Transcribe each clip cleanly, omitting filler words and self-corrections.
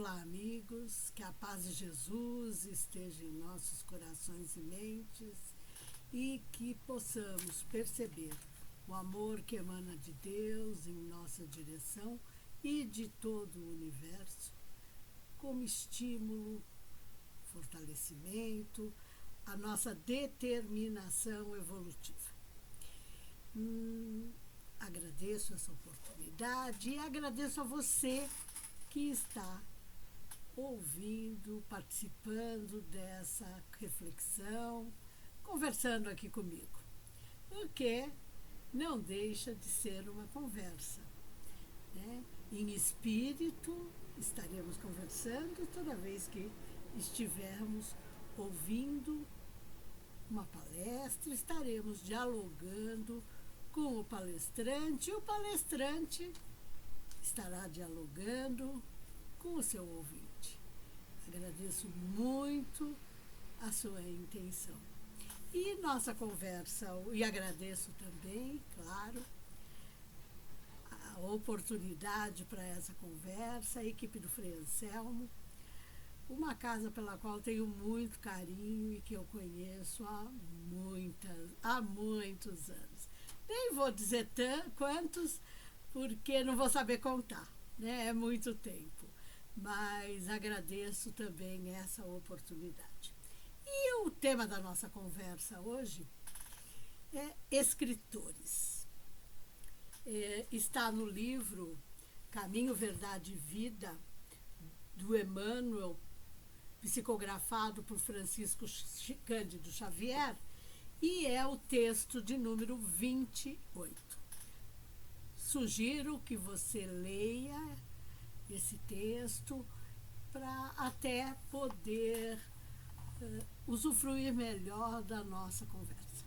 Olá, amigos, que a paz de Jesus esteja em nossos corações e mentes e que possamos perceber o amor que emana de Deus em nossa direção e de todo o universo como estímulo, fortalecimento, a nossa determinação evolutiva. Agradeço essa oportunidade e agradeço a você que está ouvindo, participando dessa reflexão, conversando aqui comigo. Porque não deixa de ser uma conversa, né? Em espírito, estaremos conversando toda vez que estivermos ouvindo uma palestra, estaremos dialogando com o palestrante e o palestrante estará dialogando com o seu ouvinte. Agradeço muito a sua intenção. E nossa conversa, e agradeço também, claro, a oportunidade para essa conversa, a equipe do Frei Anselmo, uma casa pela qual tenho muito carinho e que eu conheço há muitos anos. Nem vou dizer quantos, porque não vou saber contar, né? É muito tempo. Mas agradeço também essa oportunidade. E o tema da nossa conversa hoje é escritores. Está no livro Caminho, Verdade e Vida, do Emmanuel, psicografado por Francisco Cândido Xavier, e é o texto de número 28. Sugiro que você leia esse texto para até poder usufruir melhor da nossa conversa.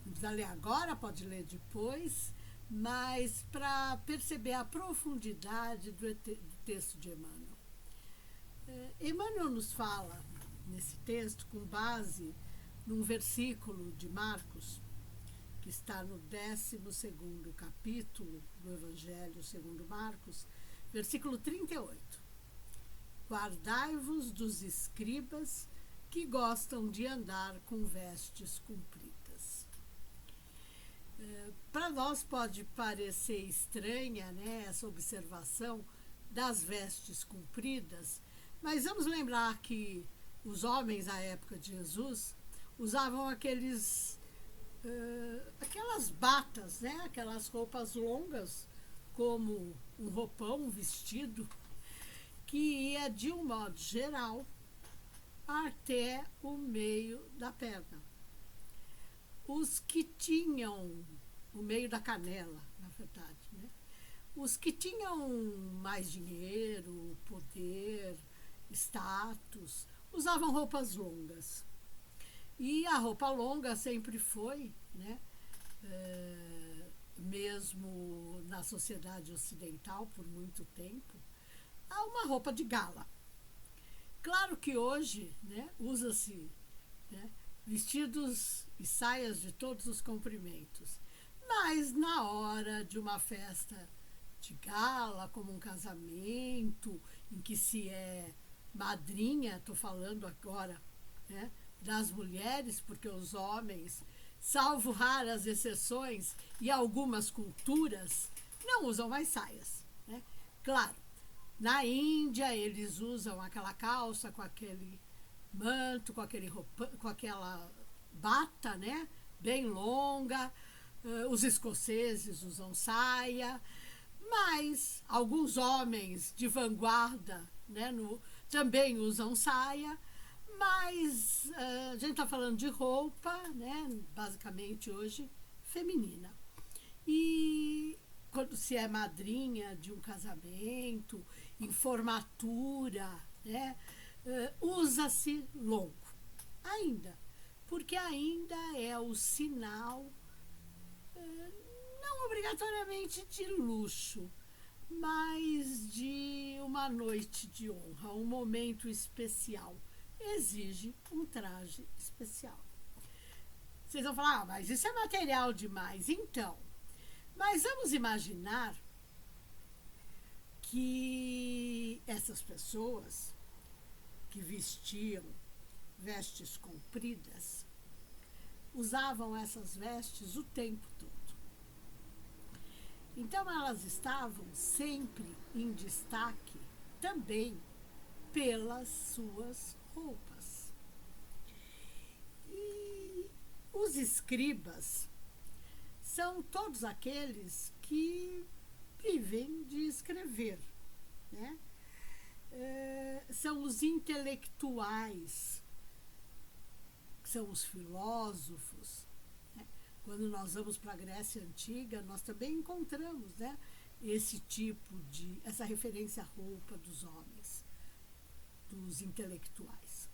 Não precisa ler agora, pode ler depois, mas para perceber a profundidade do texto de Emmanuel. Emmanuel nos fala nesse texto com base num versículo de Marcos, que está no 12º capítulo do Evangelho segundo Marcos, versículo 38. Guardai-vos dos escribas que gostam de andar com vestes compridas. Para nós pode parecer estranha, né, essa observação das vestes compridas, mas vamos lembrar que os homens à época de Jesus usavam aquelas batas, né? Aquelas roupas longas, como um roupão, um vestido, que ia de um modo geral até o meio da perna. Os que tinham o meio da canela, na verdade, né? Os que tinham mais dinheiro, poder, status, usavam roupas longas. E a roupa longa sempre foi, né, mesmo na sociedade ocidental por muito tempo, uma roupa de gala. Claro que hoje, né, usa-se, né, vestidos e saias de todos os comprimentos, mas na hora de uma festa de gala, como um casamento, em que se é madrinha, estou falando agora, né, das mulheres, porque os homens, salvo raras exceções e algumas culturas, não usam mais saias, né? Claro, na Índia eles usam aquela calça com aquele manto, com aquela bata, né, bem longa. Os escoceses usam saia, mas alguns homens de vanguarda, né, também usam saia. Mas a gente está falando de roupa, né, basicamente hoje, feminina. E quando se é madrinha de um casamento, em formatura, né, usa-se longo. Ainda. Porque ainda é o sinal, não obrigatoriamente de luxo, mas de uma noite de honra, um momento especial. Exige um traje especial. Vocês vão falar, mas isso é material demais. Então, mas vamos imaginar que essas pessoas que vestiam vestes compridas usavam essas vestes o tempo todo. Então elas estavam sempre em destaque também pelas suas roupas. E os escribas são todos aqueles que vivem de escrever, né? São os intelectuais, são os filósofos. Quando nós vamos para a Grécia Antiga, nós também encontramos, né, essa referência à roupa dos homens, dos intelectuais.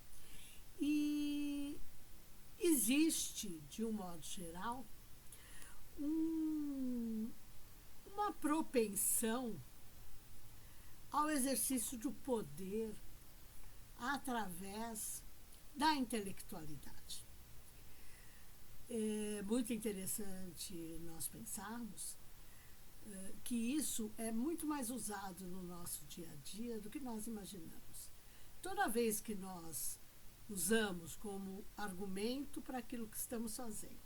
E existe, de um modo geral, uma propensão ao exercício do poder através da intelectualidade. É muito interessante nós pensarmos que isso é muito mais usado no nosso dia a dia do que nós imaginamos. Toda vez que nós usamos como argumento para aquilo que estamos fazendo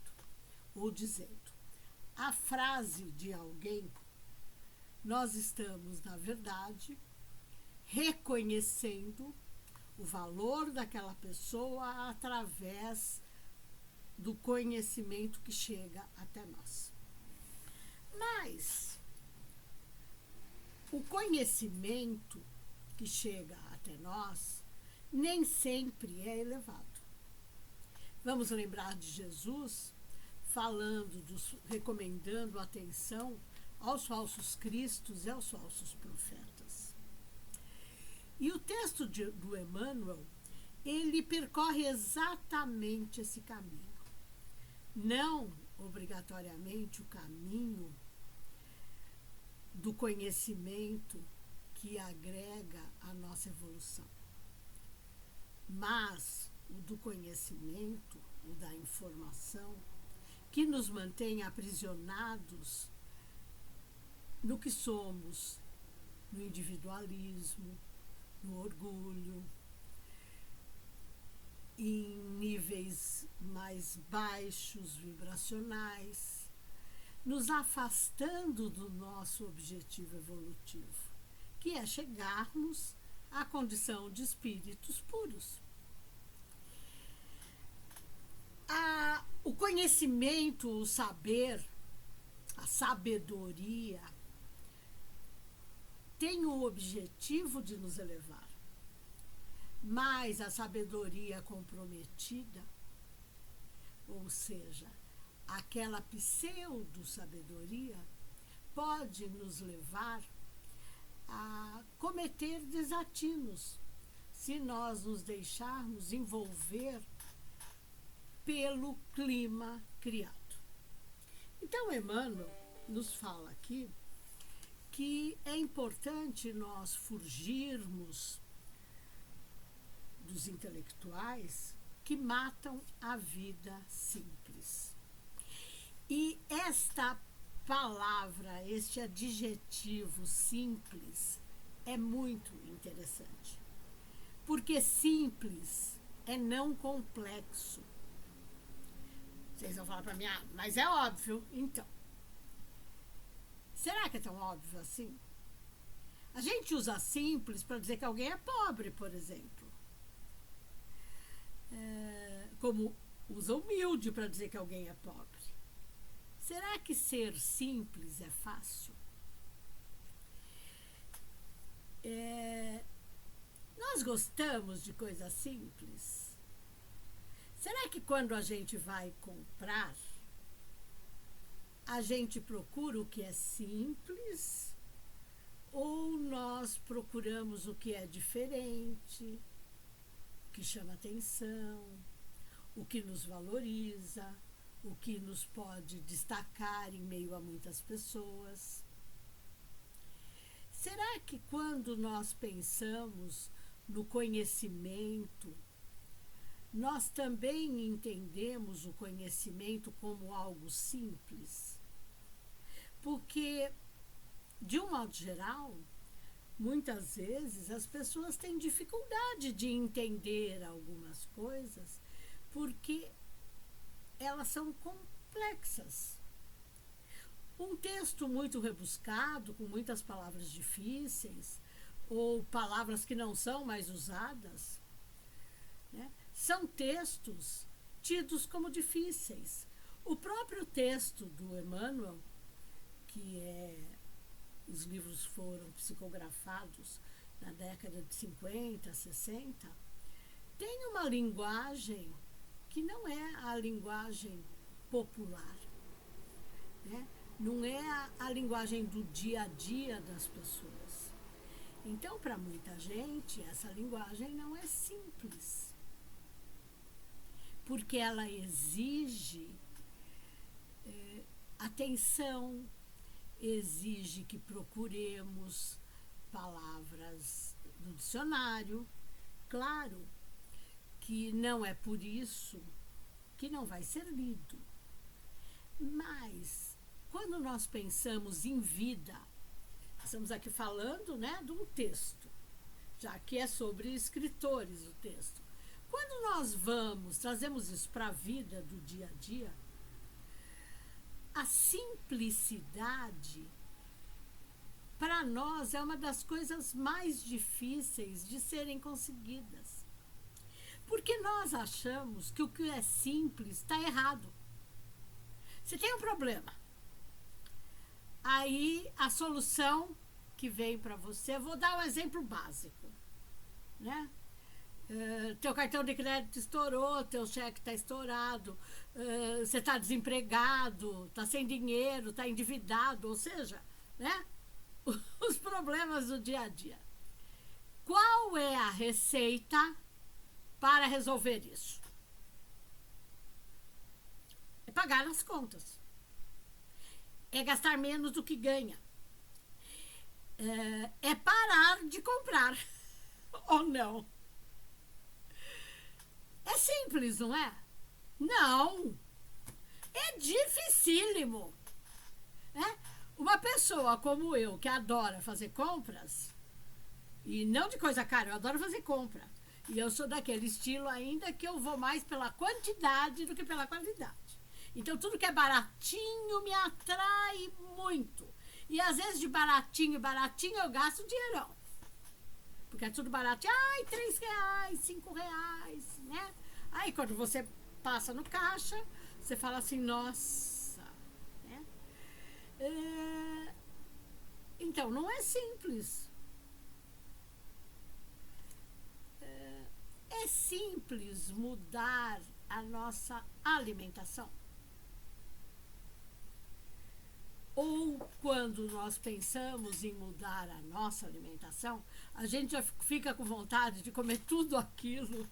ou dizendo a frase de alguém, nós estamos, na verdade, reconhecendo o valor daquela pessoa através do conhecimento que chega até nós. Mas o conhecimento que chega até nós nem sempre é elevado. Vamos lembrar de Jesus recomendando atenção aos falsos cristos e aos falsos profetas. E o texto do Emmanuel, ele percorre exatamente esse caminho. Não obrigatoriamente o caminho do conhecimento que agrega a nossa evolução, mas o do conhecimento, o da informação, que nos mantém aprisionados no que somos, no individualismo, no orgulho, em níveis mais baixos vibracionais, nos afastando do nosso objetivo evolutivo, que é chegarmos à condição de espíritos puros. O conhecimento, o saber, a sabedoria, tem o objetivo de nos elevar. Mas a sabedoria comprometida, ou seja, aquela pseudo-sabedoria, pode nos levar a cometer desatinos se nós nos deixarmos envolver pelo clima criado. Então, Emmanuel nos fala aqui que é importante nós fugirmos dos intelectuais que matam a vida simples. E esta palavra, este adjetivo simples, é muito interessante. Porque simples é não complexo. Vocês vão falar para mim, mas é óbvio. Então, será que é tão óbvio assim? A gente usa simples para dizer que alguém é pobre, por exemplo. Como usa humilde para dizer que alguém é pobre. Será que ser simples é fácil? Nós gostamos de coisas simples? Será que quando a gente vai comprar, a gente procura o que é simples? Ou nós procuramos o que é diferente, o que chama atenção, o que nos valoriza, o que nos pode destacar em meio a muitas pessoas? Será que quando nós pensamos no conhecimento, nós também entendemos o conhecimento como algo simples? Porque, de um modo geral, muitas vezes as pessoas têm dificuldade de entender algumas coisas porque elas são complexas. Um texto muito rebuscado, com muitas palavras difíceis, ou palavras que não são mais usadas, né, são textos tidos como difíceis. O próprio texto do Emmanuel, que os livros foram psicografados na década de 50, 60, tem uma linguagem que não é a linguagem popular, né? Não é a linguagem do dia a dia das pessoas. Então, para muita gente, essa linguagem não é simples, porque ela exige atenção, exige que procuremos palavras no dicionário. Claro que não é por isso que não vai ser lido. Mas, quando nós pensamos em vida, estamos aqui falando, né, de um texto, já que é sobre escritores o texto. Quando nós trazemos isso para a vida do dia a dia, a simplicidade, para nós, é uma das coisas mais difíceis de serem conseguidas. Porque nós achamos que o que é simples está errado. Você tem um problema. Aí, a solução que vem para você, vou dar um exemplo básico, né? Teu cartão de crédito estourou, teu cheque está estourado, você está desempregado, está sem dinheiro, está endividado, ou seja, né? Os problemas do dia a dia. Qual é a receita para resolver isso? É pagar as contas. É gastar menos do que ganha. É parar de comprar. Ou não? É simples, não é? Não. É dificílimo. Uma pessoa como eu, que adora fazer compras, e não de coisa cara, eu adoro fazer compra. E eu sou daquele estilo ainda que eu vou mais pela quantidade do que pela qualidade. Então, tudo que é baratinho me atrai muito. E às vezes de baratinho eu gasto dinheirão. Porque é tudo baratinho. Ai, R$3, R$5, né? Aí quando você passa no caixa, você fala assim, nossa, né? Então, não é simples. É simples mudar a nossa alimentação. Ou quando nós pensamos em mudar a nossa alimentação, a gente já fica com vontade de comer tudo aquilo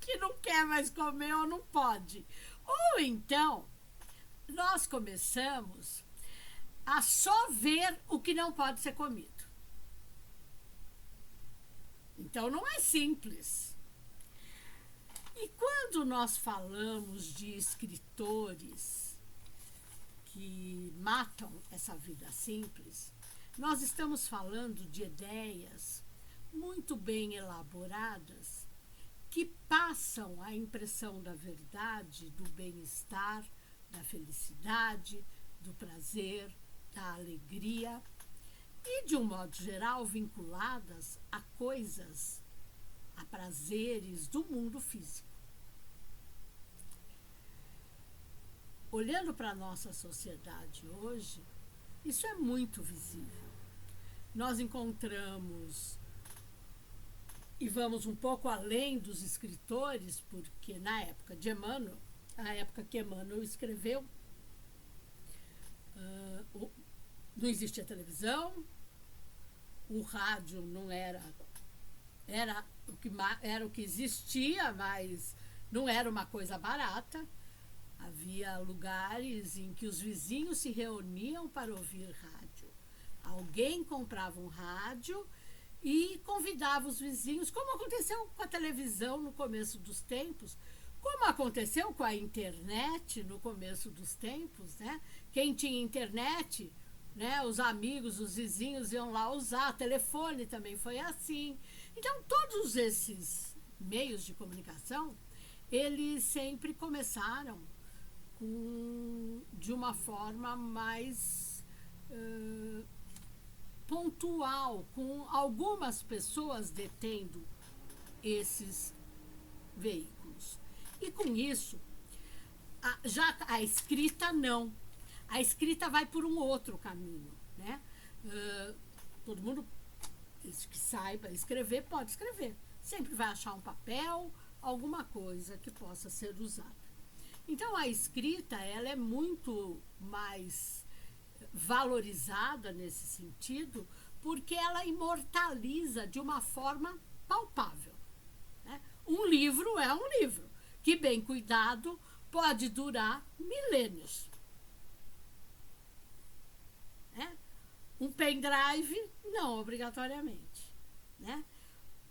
que não quer mais comer ou não pode. Ou então, nós começamos a só ver o que não pode ser comido. Então, não é simples. E quando nós falamos de escritores que matam essa vida simples, nós estamos falando de ideias muito bem elaboradas que passam a impressão da verdade, do bem-estar, da felicidade, do prazer, da alegria e, de um modo geral, vinculadas a coisas, a prazeres do mundo físico. Olhando para a nossa sociedade hoje, isso é muito visível. Nós encontramos, e vamos um pouco além dos escritores, porque na época de Emmanuel, a época que Emmanuel escreveu, não existia televisão, o rádio não era o que existia, mas não era uma coisa barata. Havia lugares em que os vizinhos se reuniam para ouvir rádio. Alguém comprava um rádio e convidava os vizinhos, como aconteceu com a televisão no começo dos tempos, como aconteceu com a internet no começo dos tempos, né? Quem tinha internet né? Os amigos, os vizinhos iam lá usar, telefone também foi assim. Então, todos esses meios de comunicação, eles sempre começaram de uma forma mais pontual, com algumas pessoas detendo esses veículos. E com isso, já a escrita não. A escrita vai por um outro caminho, né? Todo mundo que saiba escrever pode escrever. Sempre vai achar um papel, alguma coisa que possa ser usada. Então a escrita, ela é muito mais valorizada nesse sentido, porque ela imortaliza de uma forma palpável, né? Um livro é um livro, que bem cuidado pode durar milênios. Né? Um pendrive, não obrigatoriamente. Né?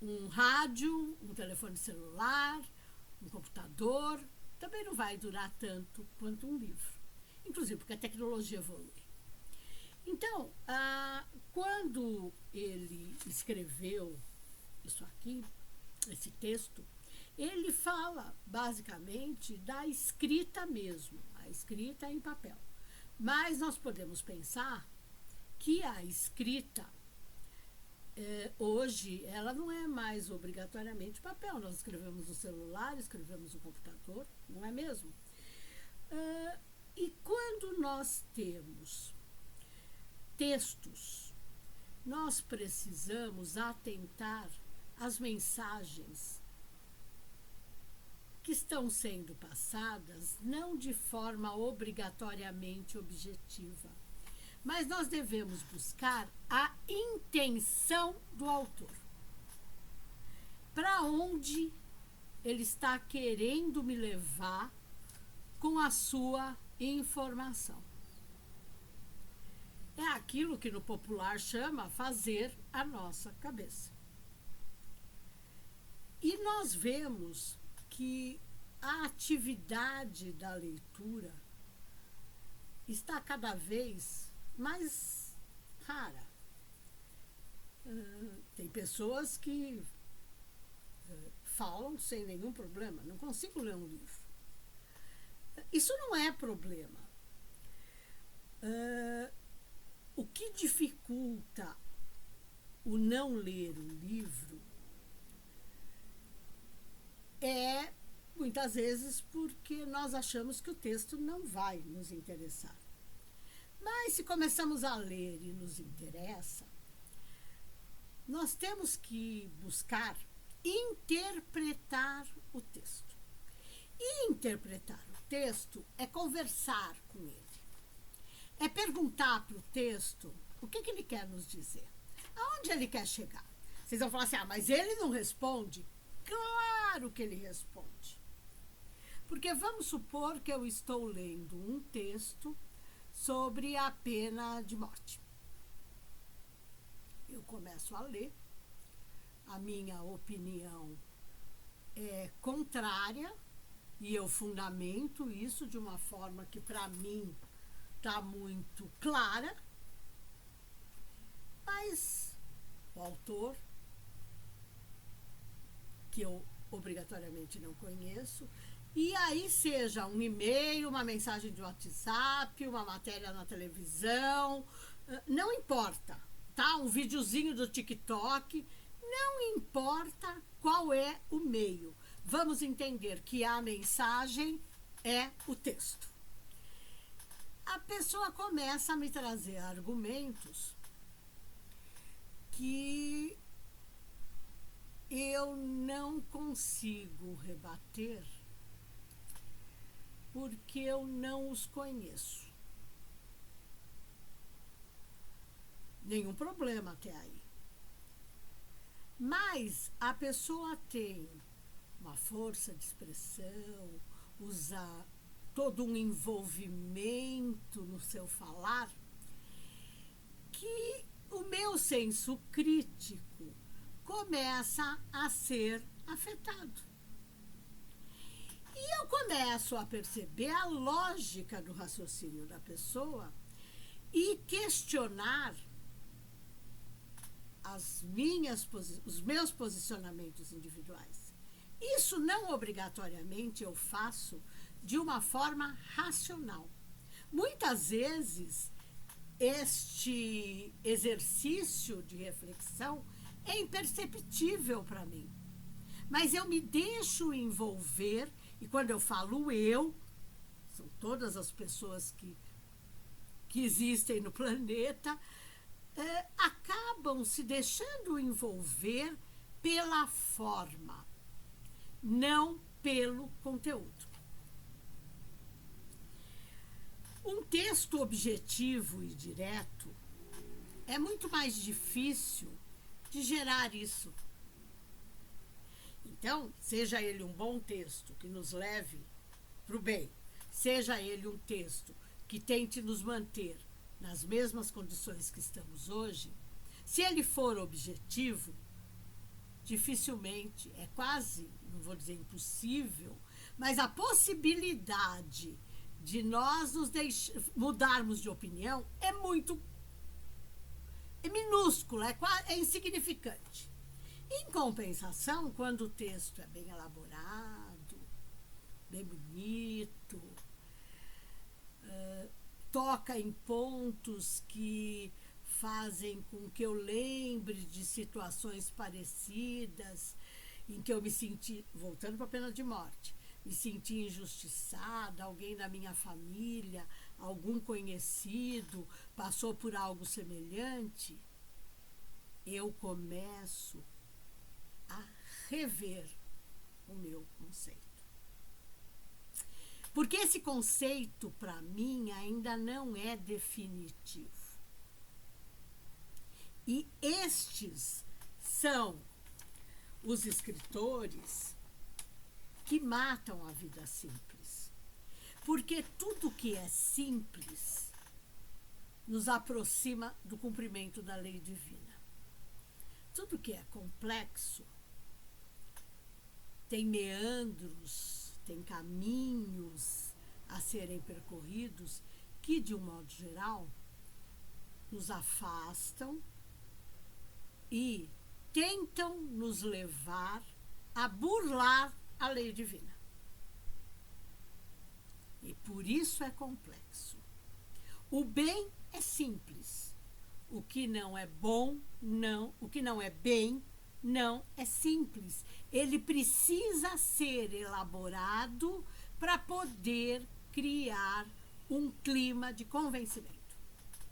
Um rádio, um telefone celular, um computador, também não vai durar tanto quanto um livro. Inclusive porque a tecnologia evolui. Então, quando ele escreveu isso aqui, esse texto, ele fala basicamente da escrita mesmo, a escrita em papel. Mas nós podemos pensar que a escrita, hoje, ela não é mais obrigatoriamente papel. Nós escrevemos no celular, escrevemos no computador, não é mesmo? E quando nós temos textos, nós precisamos atentar às mensagens que estão sendo passadas, não de forma obrigatoriamente objetiva, mas nós devemos buscar a intenção do autor. Para onde ele está querendo me levar com a sua informação. É aquilo que no popular chama fazer a nossa cabeça. E nós vemos que a atividade da leitura está cada vez mais rara. Tem pessoas que falam sem nenhum problema, não consigo ler um livro. Isso não é problema. O que dificulta o não ler um livro é, muitas vezes, porque nós achamos que o texto não vai nos interessar. Mas se começamos a ler e nos interessa, nós temos que buscar interpretar o texto. E interpretar o texto é conversar com ele. É perguntar para o texto o que ele quer nos dizer. Aonde ele quer chegar? Vocês vão falar assim, mas ele não responde? Claro que ele responde. Porque vamos supor que eu estou lendo um texto sobre a pena de morte. Eu começo a ler, a minha opinião é contrária e eu fundamento isso de uma forma que para mim está muito clara, mas o autor, que eu obrigatoriamente não conheço, e aí seja um e-mail, uma mensagem de WhatsApp, uma matéria na televisão, não importa, tá? Um videozinho do TikTok, não importa qual é o meio. Vamos entender que a mensagem é o texto. A pessoa começa a me trazer argumentos que eu não consigo rebater porque eu não os conheço. Nenhum problema até aí. Mas a pessoa tem uma força de expressão, usa todo um envolvimento no seu falar, que o meu senso crítico começa a ser afetado. E eu começo a perceber a lógica do raciocínio da pessoa e questionar os meus posicionamentos individuais. Isso não obrigatoriamente eu faço de uma forma racional. Muitas vezes, este exercício de reflexão é imperceptível para mim. Mas eu me deixo envolver, e quando eu falo eu, são todas as pessoas que existem no planeta, acabam se deixando envolver pela forma, não pelo conteúdo. Um texto objetivo e direto é muito mais difícil de gerar isso. Então, seja ele um bom texto que nos leve para o bem, seja ele um texto que tente nos manter nas mesmas condições que estamos hoje, se ele for objetivo, dificilmente, é quase, não vou dizer impossível, mas a possibilidade de nós mudarmos de opinião é minúscula, é insignificante. Em compensação, quando o texto é bem elaborado, bem bonito, toca em pontos que fazem com que eu lembre de situações parecidas, em que eu me senti, voltando para a pena de morte, me senti injustiçada, alguém da minha família, algum conhecido passou por algo semelhante, eu começo a rever o meu conceito. Porque esse conceito, para mim, ainda não é definitivo. E estes são os escritores que matam a vida simples. Porque tudo que é simples nos aproxima do cumprimento da lei divina. Tudo que é complexo tem meandros, tem caminhos a serem percorridos que, de um modo geral, nos afastam e tentam nos levar a burlar a lei divina. E por isso é complexo. O bem é simples. O que não é bom, não. O que não é bem, não é simples. Ele precisa ser elaborado para poder criar um clima de convencimento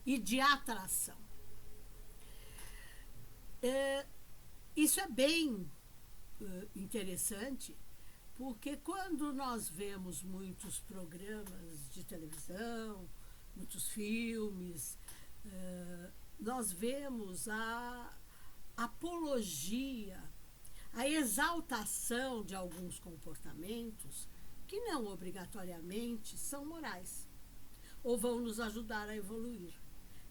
e de atração. Isso é bem interessante, porque quando nós vemos muitos programas de televisão, muitos filmes, nós vemos a apologia, a exaltação de alguns comportamentos que não obrigatoriamente são morais ou vão nos ajudar a evoluir,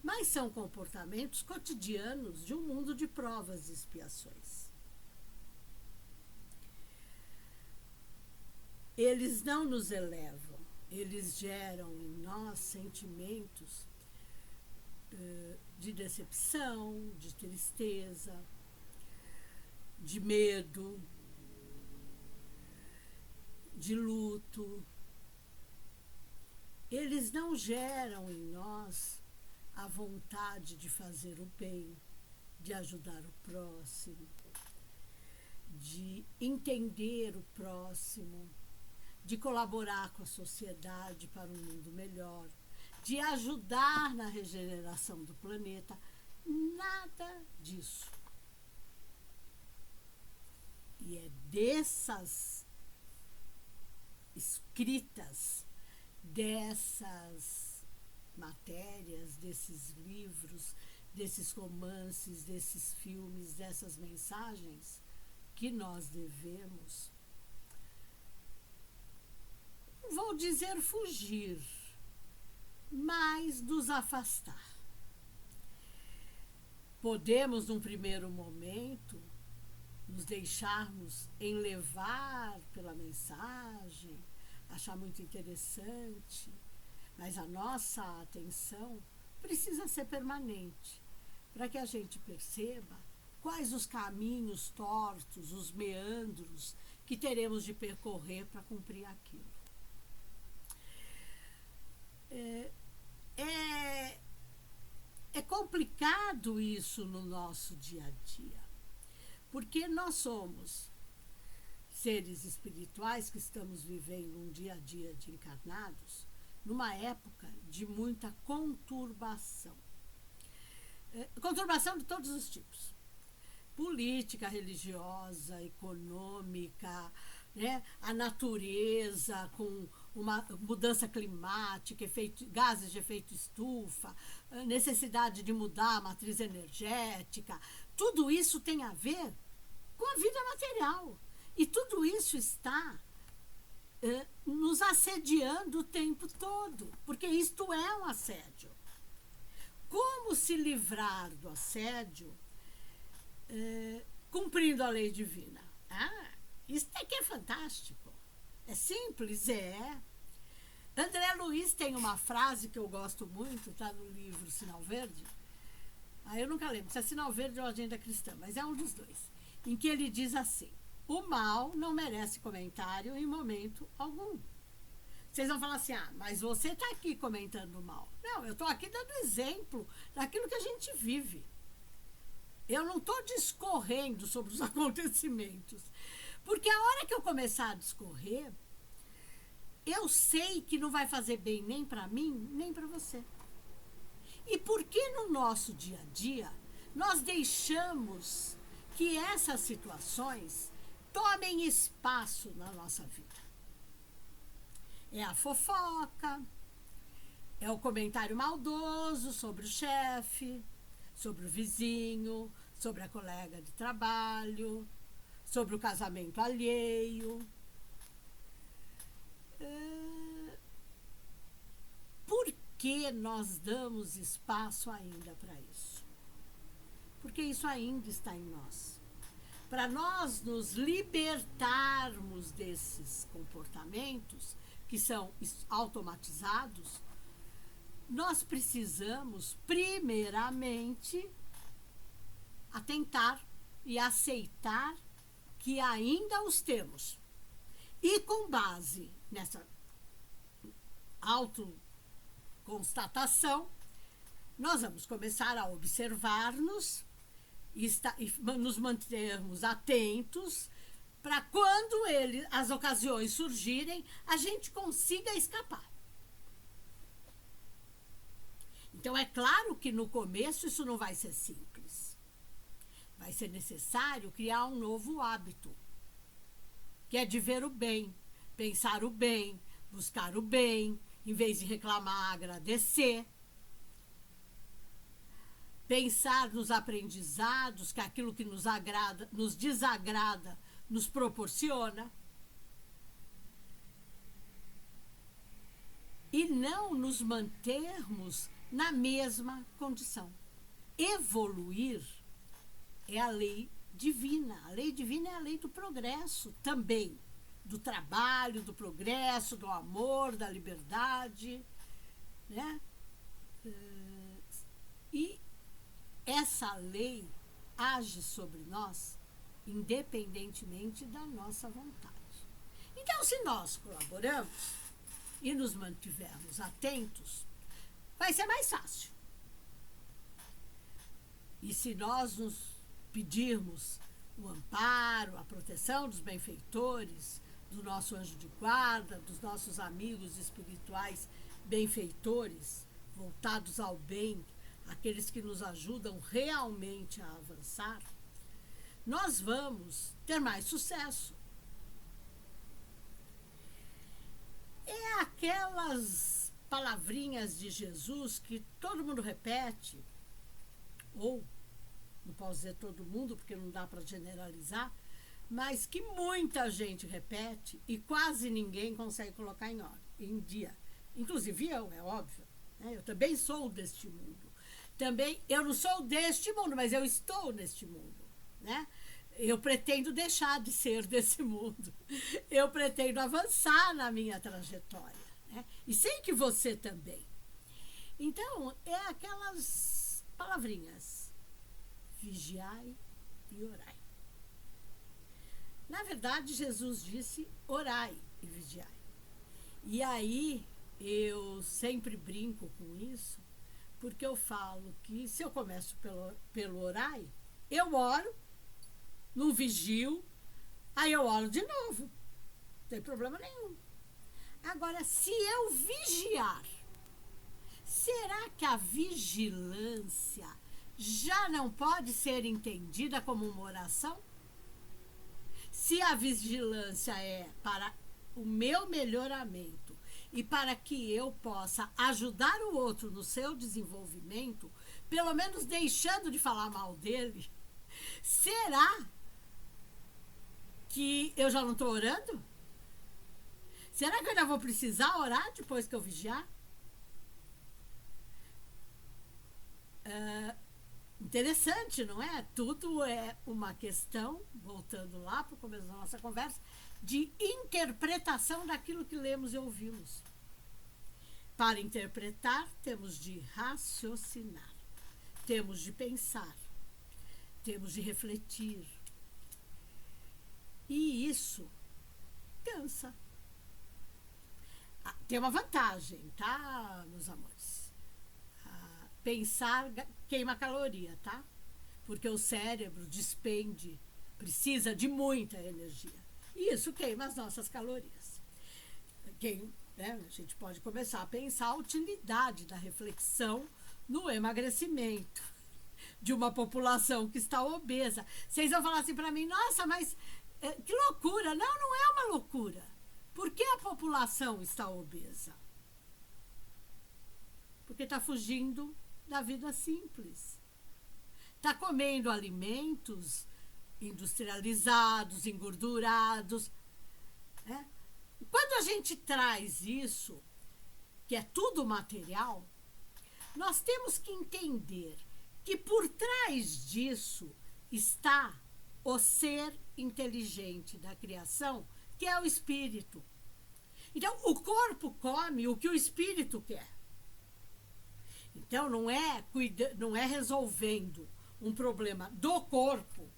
mas são comportamentos cotidianos de um mundo de provas e expiações. Eles não nos elevam, eles geram em nós sentimentos de decepção, de tristeza, de medo, de luto. Eles não geram em nós a vontade de fazer o bem, de ajudar o próximo, de entender o próximo, de colaborar com a sociedade para um mundo melhor, de ajudar na regeneração do planeta. Nada disso. E é dessas escritas, dessas matérias, desses livros, desses romances, desses filmes, dessas mensagens que nós devemos, não vou dizer fugir, mas nos afastar. Podemos, num primeiro momento, nos deixarmos enlevar pela mensagem, achar muito interessante, mas a nossa atenção precisa ser permanente, para que a gente perceba quais os caminhos tortos, os meandros que teremos de percorrer para cumprir aquilo. É complicado isso no nosso dia a dia, porque nós somos seres espirituais que estamos vivendo um dia a dia de encarnados numa época de muita conturbação. Conturbação de todos os tipos. Política, religiosa, econômica, né? A natureza com uma mudança climática, gases de efeito estufa, necessidade de mudar a matriz energética. Tudo isso tem a ver com a vida material. E tudo isso está nos assediando o tempo todo, porque isto é um assédio. Como se livrar do assédio cumprindo a lei divina? Isso aqui é fantástico. É simples, é. André Luiz tem uma frase que eu gosto muito, está no livro Sinal Verde. Eu nunca lembro se é Sinal Verde ou Agenda Cristã, mas é um dos dois. Em que ele diz assim: o mal não merece comentário em momento algum. Vocês vão falar assim, mas você está aqui comentando o mal. Não, eu estou aqui dando exemplo daquilo que a gente vive. Eu não estou discorrendo sobre os acontecimentos. Porque a hora que eu começar a discorrer, eu sei que não vai fazer bem nem para mim, nem para você. E por que no nosso dia a dia nós deixamos que essas situações tomem espaço na nossa vida? É a fofoca, é o comentário maldoso sobre o chefe, sobre o vizinho, sobre a colega de trabalho, sobre o casamento alheio. Por que nós damos espaço ainda para isso? Porque isso ainda está em nós. Para nós nos libertarmos desses comportamentos que são automatizados, nós precisamos, primeiramente, atentar e aceitar que ainda os temos. E com base nessa autoconstatação, nós vamos começar a observar-nos e nos mantermos atentos para quando as ocasiões surgirem, a gente consiga escapar. Então, é claro que no começo isso não vai ser simples. Vai ser necessário criar um novo hábito, que é de ver o bem, pensar o bem, buscar o bem, em vez de reclamar, agradecer. Pensar nos aprendizados que aquilo que nos agrada, nos desagrada, nos proporciona. E não nos mantermos na mesma condição. Evoluir é a lei divina. A lei divina é a lei do progresso também. Do trabalho, do progresso, do amor, da liberdade, né? E essa lei age sobre nós independentemente da nossa vontade. Então, se nós colaboramos e nos mantivermos atentos, vai ser mais fácil. E se nós nos pedirmos o amparo, a proteção dos benfeitores, do nosso anjo de guarda, dos nossos amigos espirituais benfeitores, voltados ao bem, aqueles que nos ajudam realmente a avançar, nós vamos ter mais sucesso. É aquelas palavrinhas de Jesus que todo mundo repete, ou não posso dizer todo mundo porque não dá para generalizar, mas que muita gente repete e quase ninguém consegue colocar em dia. Inclusive eu, é óbvio. Né? Eu também sou deste mundo. Também, eu não sou deste mundo, mas eu estou neste mundo. Né? Eu pretendo deixar de ser desse mundo. Eu pretendo avançar na minha trajetória. Né? E sei que você também. Então, é aquelas palavrinhas: vigiai e orai. Na verdade, Jesus disse: orai e vigiai. E aí, eu sempre brinco com isso, porque eu falo que se eu começo pelo orai, eu oro, não vigio, aí eu oro de novo. Não tem problema nenhum. Agora, se eu vigiar, será que a vigilância já não pode ser entendida como uma oração? Se a vigilância é para o meu melhoramento e para que eu possa ajudar o outro no seu desenvolvimento, pelo menos deixando de falar mal dele, será que eu já não estou orando? Será que eu ainda vou precisar orar depois que eu vigiar? Interessante, não é? Tudo é uma questão, voltando lá para o começo da nossa conversa, de interpretação daquilo que lemos e ouvimos. Para interpretar, temos de raciocinar, temos de pensar, temos de refletir. E isso cansa. Tem uma vantagem, tá, meus amores? Pensar queima caloria, tá? Porque o cérebro precisa de muita energia. E isso queima as nossas calorias. A gente pode começar a pensar a utilidade da reflexão no emagrecimento de uma população que está obesa. Vocês vão falar assim para mim: nossa, mas que loucura. Não é uma loucura. Por que a população está obesa? Porque está fugindo da vida simples. Está comendo alimentos industrializados, engordurados. Quando a gente traz isso, que é tudo material, nós temos que entender que por trás disso está o ser inteligente da criação, que é o espírito. Então, o corpo come o que o espírito quer. Então, não é resolvendo um problema do corpo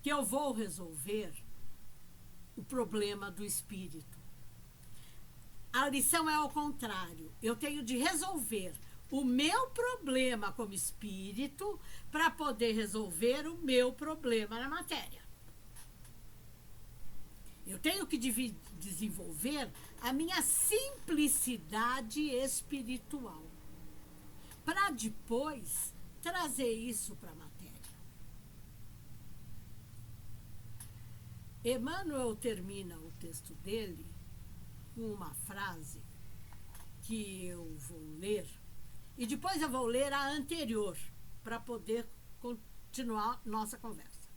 que eu vou resolver o problema do espírito. A lição é ao contrário. Eu tenho de resolver o meu problema como espírito para poder resolver o meu problema na matéria. Eu tenho que desenvolver a minha simplicidade espiritual para depois trazer isso para a matéria. Emmanuel termina o texto dele com uma frase que eu vou ler, e depois eu vou ler a anterior para poder continuar nossa conversa.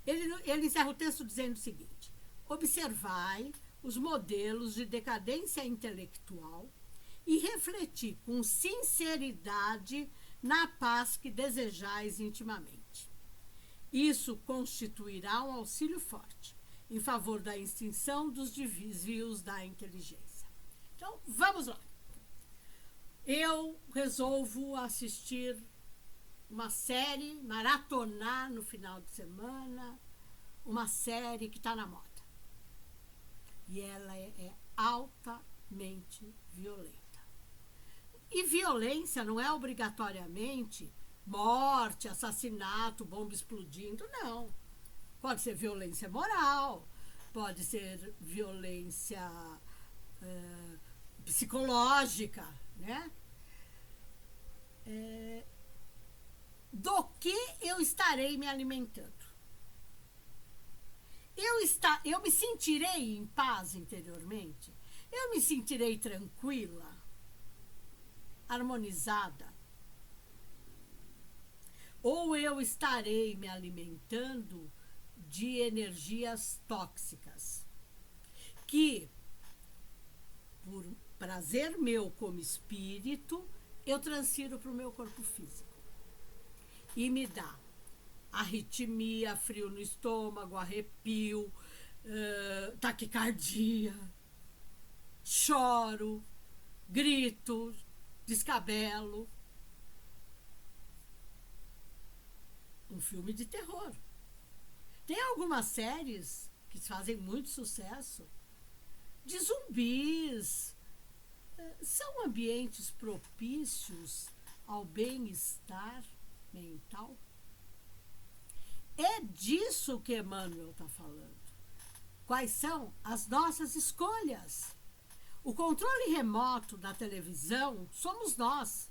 Ele encerra o texto dizendo o seguinte: observai os modelos de decadência intelectual e refleti com sinceridade na paz que desejais intimamente. Isso constituirá um auxílio forte em favor da extinção dos desvios da inteligência. Então, vamos lá. Eu resolvo assistir uma série, maratonar no final de semana, uma série que está na moda. E ela é altamente violenta. E violência não é obrigatoriamente morte, assassinato, bomba explodindo, não. Pode ser violência moral, pode ser violência psicológica, né? Do que eu estarei me alimentando? Eu me sentirei em paz interiormente? Eu me sentirei tranquila, harmonizada? Ou eu estarei me alimentando de energias tóxicas que, por prazer meu como espírito, eu transfiro para o meu corpo físico e me dá arritmia, frio no estômago, arrepio, taquicardia, choro, grito, Descabelo, um filme de terror. Tem algumas séries que fazem muito sucesso de zumbis. São ambientes propícios ao bem-estar mental. É disso que Emmanuel está falando. Quais são as nossas escolhas? O controle remoto da televisão somos nós.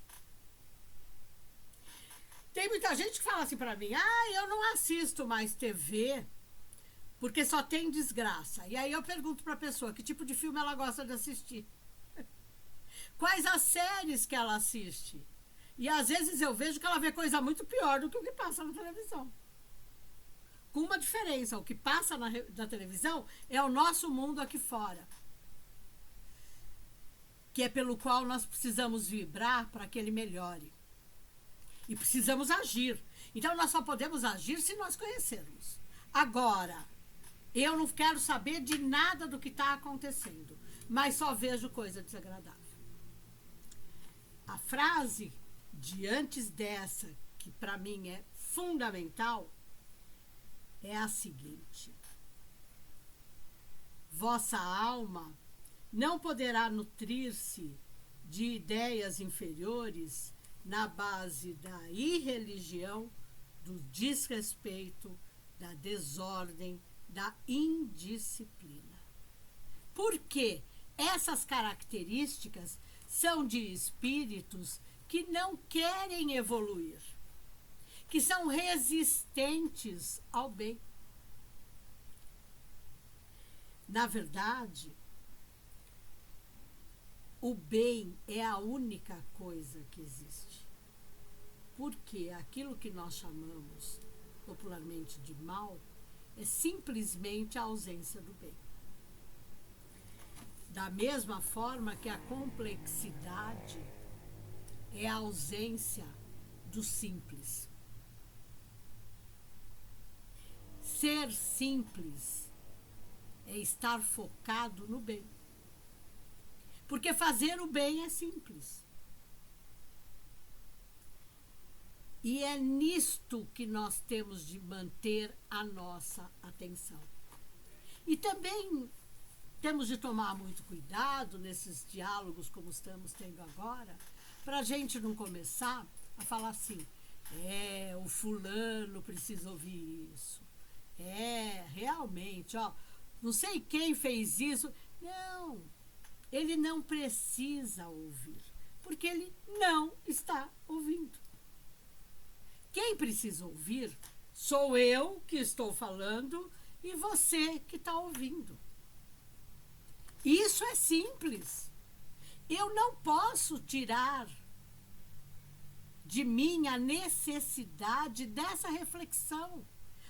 Tem muita gente que fala assim para mim: eu não assisto mais TV porque só tem desgraça. E aí eu pergunto para a pessoa que tipo de filme ela gosta de assistir. Quais as séries que ela assiste? E às vezes eu vejo que ela vê coisa muito pior do que o que passa na televisão. Com uma diferença: o que passa na televisão é o nosso mundo aqui fora, que é pelo qual nós precisamos vibrar para que ele melhore. E precisamos agir. Então nós só podemos agir se nós conhecermos. Agora, eu não quero saber de nada do que está acontecendo, mas só vejo coisa desagradável. A frase de antes dessa, que para mim é fundamental, é a seguinte: vossa alma não poderá nutrir-se de ideias inferiores na base da irreligião, do desrespeito, da desordem, da indisciplina. Porque essas características são de espíritos que não querem evoluir, que são resistentes ao bem. Na verdade, o bem é a única coisa que existe. Porque aquilo que nós chamamos popularmente de mal é simplesmente a ausência do bem. Da mesma forma que a complexidade é a ausência do simples. Ser simples é estar focado no bem. Porque fazer o bem é simples. E é nisto que nós temos de manter a nossa atenção. E também temos de tomar muito cuidado nesses diálogos como estamos tendo agora, para a gente não começar a falar assim: o fulano precisa ouvir isso. Realmente, não sei quem fez isso. Não, ele não precisa ouvir, porque ele não está ouvindo. Quem precisa ouvir sou eu que estou falando e você que está ouvindo. Isso é simples. Eu não posso tirar de mim a necessidade dessa reflexão,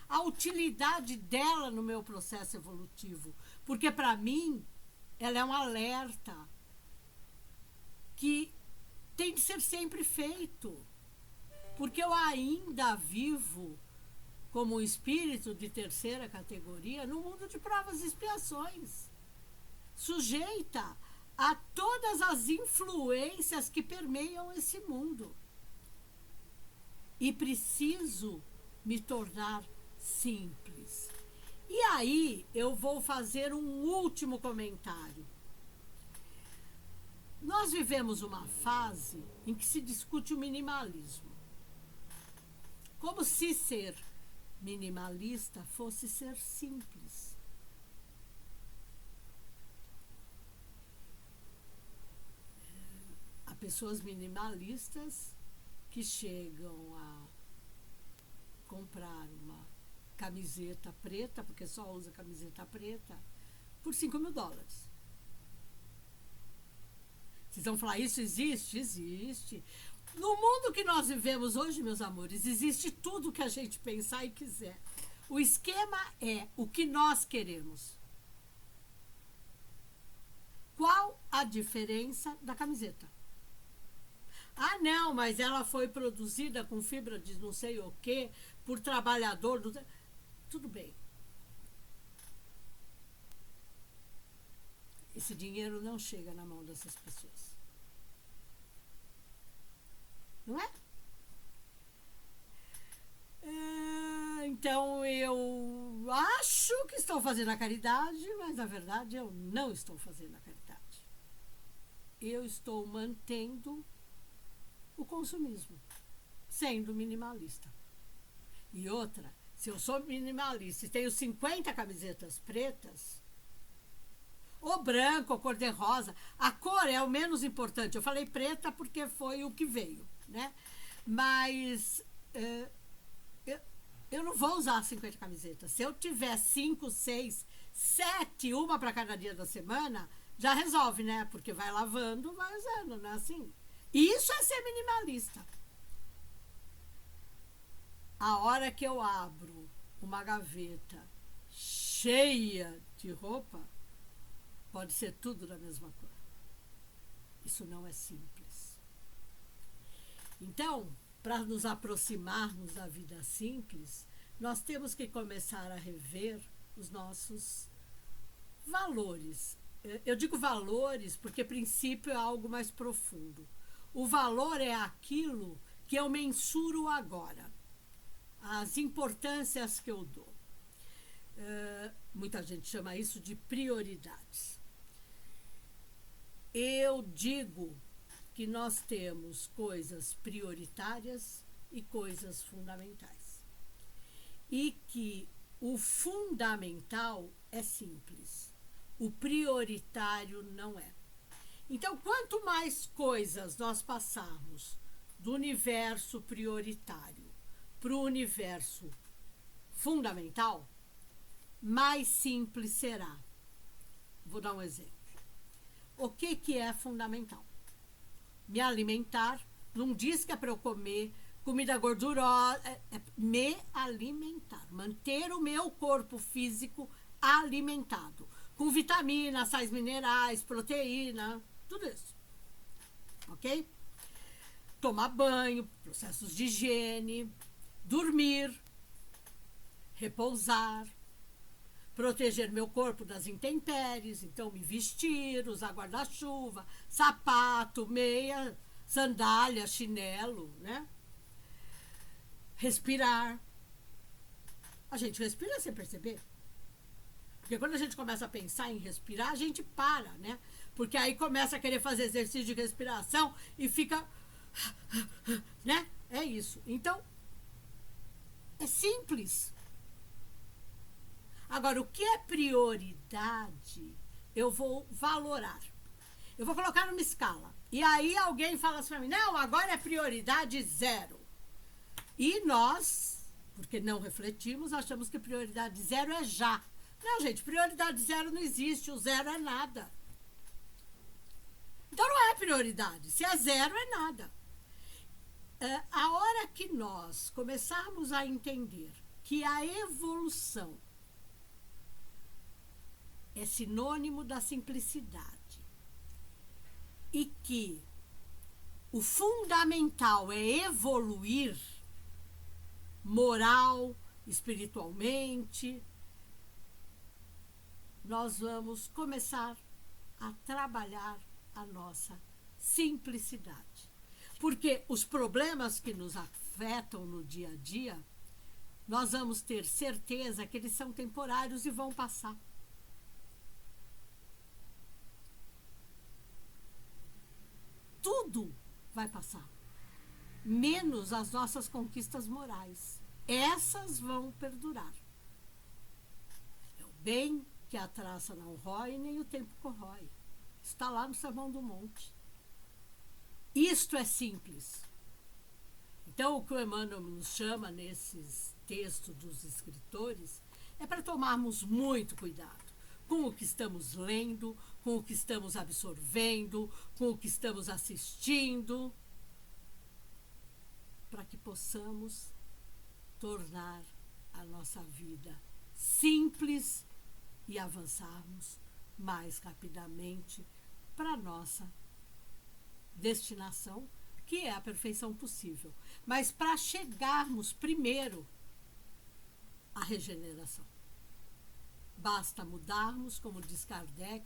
a utilidade dela no meu processo evolutivo, porque para mim ela é um alerta que tem de ser sempre feito, porque eu ainda vivo como um espírito de terceira categoria no mundo de provas e expiações, sujeita a todas as influências que permeiam esse mundo. E preciso me tornar simples. E aí eu vou fazer um último comentário. Nós vivemos uma fase em que se discute o minimalismo. Como se ser minimalista fosse ser simples. Há pessoas minimalistas que chegam a comprar uma camiseta preta, porque só usa camiseta preta, por $5.000. Vocês vão falar: isso existe? Existe. No mundo que nós vivemos hoje, meus amores, existe tudo que a gente pensar e quiser. O esquema é o que nós queremos. Qual a diferença da camiseta? Ah, não, mas ela foi produzida com fibra de não sei o quê, por trabalhador do... Tudo bem. Esse dinheiro não chega na mão dessas pessoas. não é? Então eu acho que estou fazendo a caridade, mas na verdade eu não estou fazendo a caridade. Eu estou mantendo o consumismo, sendo minimalista. E outra, se eu sou minimalista e tenho 50 camisetas pretas, ou branco, ou cor-de-rosa, a cor é o menos importante. Eu falei preta porque foi o que veio, né? Mas eu não vou usar 50 camisetas. Se eu tiver 5, 6, 7, uma para cada dia da semana, já resolve, né? Porque vai lavando, vai usando, não é assim? Isso é ser minimalista. A hora que eu abro uma gaveta cheia de roupa, pode ser tudo da mesma cor. Isso não é simples. Então, para nos aproximarmos da vida simples, nós temos que começar a rever os nossos valores. Eu digo valores porque princípio é algo mais profundo. O valor é aquilo que eu mensuro agora, as importâncias que eu dou. Muita gente chama isso de prioridades. Eu digo que nós temos coisas prioritárias e coisas fundamentais. E que o fundamental é simples, o prioritário não é. Então, quanto mais coisas nós passarmos do universo prioritário para o universo fundamental, mais simples será. Vou dar um exemplo. O que é fundamental? Me alimentar, não diz que é para eu comer comida gordurosa, é me alimentar, manter o meu corpo físico alimentado, com vitaminas, sais minerais, proteína, tudo isso, ok? Tomar banho, processos de higiene, dormir, repousar, proteger meu corpo das intempéries, então me vestir, usar guarda-chuva, sapato, meia, sandália, chinelo, né? Respirar. A gente respira sem perceber. Porque quando a gente começa a pensar em respirar, a gente para, né? Porque aí começa a querer fazer exercício de respiração e fica... né? É isso. Então, é simples. Agora, o que é prioridade, eu vou valorar. Eu vou colocar numa escala. E aí alguém fala assim para mim, não, agora é prioridade 0. E nós, porque não refletimos, achamos que prioridade 0 é já. Não, gente, prioridade 0 não existe, o 0 é nada. Então não é prioridade. Se é 0, é nada. A hora que nós começarmos a entender que a evolução é sinônimo da simplicidade e que o fundamental é evoluir moral, espiritualmente, nós vamos começar a trabalhar a nossa simplicidade. Porque os problemas que nos afetam no dia a dia, nós vamos ter certeza que eles são temporários e vão passar. Tudo vai passar, menos as nossas conquistas morais. Essas vão perdurar. É o bem que a traça não rói, nem o tempo corrói. Está lá no Sermão do Monte. Isto é simples. Então, o que o Emmanuel nos chama nesses textos dos escritores é para tomarmos muito cuidado com o que estamos lendo, com o que estamos absorvendo, com o que estamos assistindo, para que possamos tornar a nossa vida simples e avançarmos mais rapidamente para a nossa destinação, que é a perfeição possível. Mas para chegarmos primeiro à regeneração, basta mudarmos, como diz Kardec,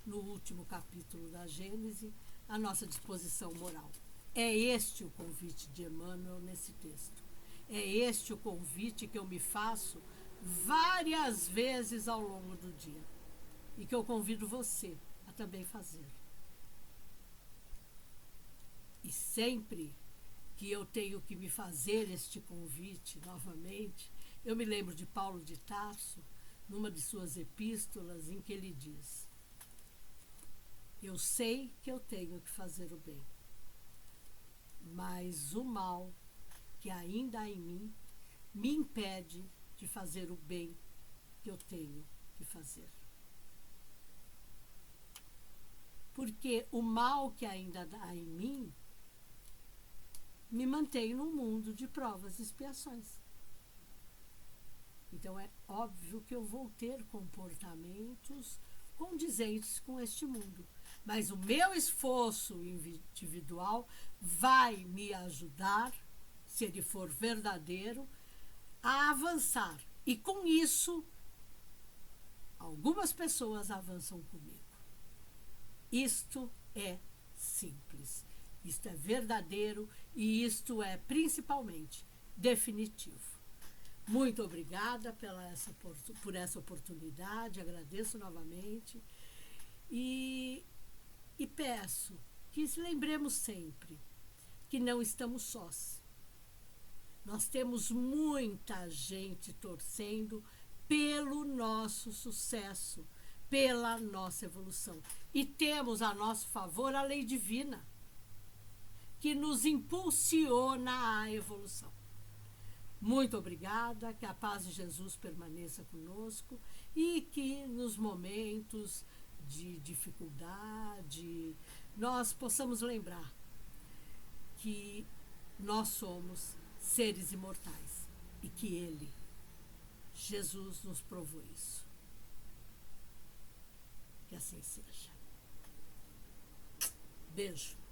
no último capítulo da Gênese, a nossa disposição moral. É este o convite de Emmanuel nesse texto. É este o convite que eu me faço várias vezes ao longo do dia e que eu convido você a também fazer. E sempre que eu tenho que me fazer este convite novamente, eu me lembro de Paulo de Tarso, numa de suas epístolas, em que ele diz: eu sei que eu tenho que fazer o bem, mas o mal que ainda há em mim me impede de fazer o bem que eu tenho que fazer. Porque o mal que ainda há em mim me mantém num mundo de provas e expiações. Então é óbvio que eu vou ter comportamentos condizentes com este mundo. Mas o meu esforço individual vai me ajudar, se ele for verdadeiro, a avançar. E com isso, algumas pessoas avançam comigo. Isto é simples, isto é verdadeiro e isto é principalmente definitivo. Muito obrigada por essa oportunidade, agradeço novamente e peço que lembremos sempre que não estamos sós. Nós temos muita gente torcendo pelo nosso sucesso, pela nossa evolução. E temos a nosso favor a lei divina, que nos impulsiona à evolução. Muito obrigada, que a paz de Jesus permaneça conosco e que nos momentos de dificuldade nós possamos lembrar que nós somos seres imortais e que Ele, Jesus, nos provou isso. Que assim seja. Beijo.